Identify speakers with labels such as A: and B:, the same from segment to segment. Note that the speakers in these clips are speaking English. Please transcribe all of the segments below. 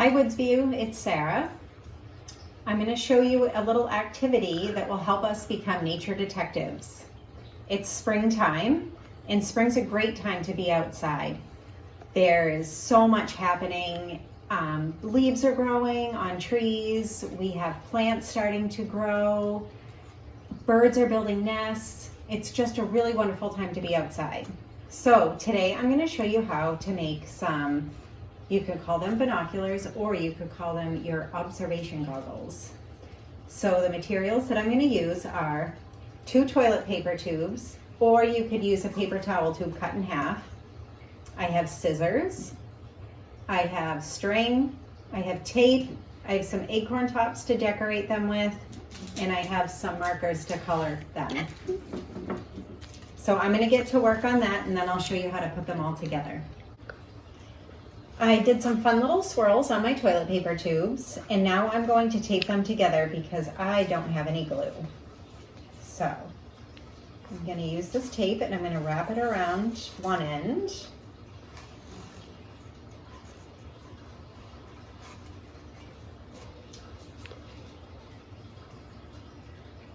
A: Hi Woodsview, it's Sarah. I'm going to show you a little activity that will help us become nature detectives. It's springtime, and spring's a great time to be outside. There is so much happening. Leaves are growing on trees. We have plants starting to grow. Birds are building nests. It's just a really wonderful time to be outside. So today I'm going to show you how to make some, you could call them binoculars or you could call them your observation goggles. So the materials that I'm going to use are 2 toilet paper tubes, or you could use a paper towel tube cut in half. I have scissors, I have string, I have tape, I have some acorn tops to decorate them with, and I have some markers to color them. So I'm going to get to work on that, and then I'll show you how to put them all together. I did some fun little swirls on my toilet paper tubes, and now I'm going to tape them together because I don't have any glue. So I'm going to use this tape and I'm going to wrap it around one end.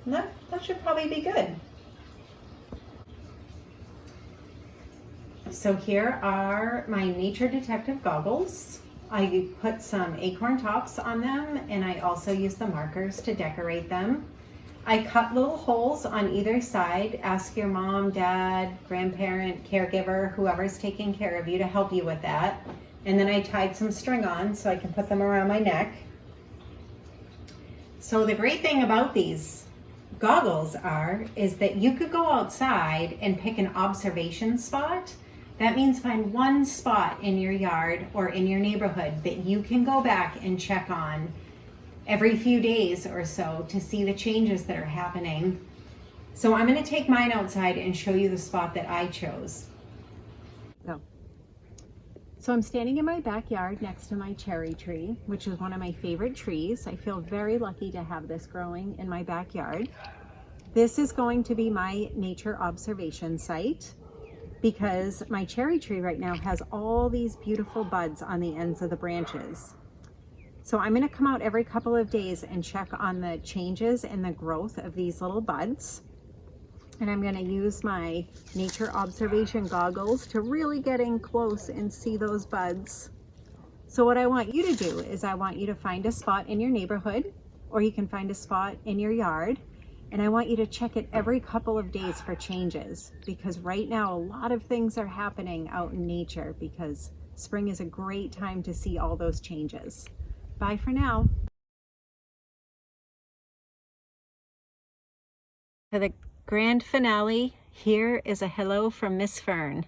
A: And that should probably be good. So here are my nature detective goggles. I put some acorn tops on them, and I also use the markers to decorate them. I cut little holes on either side. Ask your mom, dad, grandparent, caregiver, whoever's taking care of you to help you with that. And then I tied some string on so I can put them around my neck. So the great thing about these goggles is that you could go outside and pick an observation spot. That means find one spot in your yard or in your neighborhood that you can go back and check on every few days or so to see the changes that are happening. So I'm going to take mine outside and show you the spot that I chose. Go. So I'm standing in my backyard next to my cherry tree, which is one of my favorite trees. I feel very lucky to have this growing in my backyard. This is going to be my nature observation site because my cherry tree right now has all these beautiful buds on the ends of the branches. So I'm going to come out every couple of days and check on the changes and the growth of these little buds. And I'm going to use my nature observation goggles to really get in close and see those buds. So what I want you to do is I want you to find a spot in your neighborhood, or you can find a spot in your yard, and I want you to check it every couple of days for changes, because right now a lot of things are happening out in nature because spring is a great time to see all those changes. Bye for now. For the grand finale, here is a hello from Miss Fern.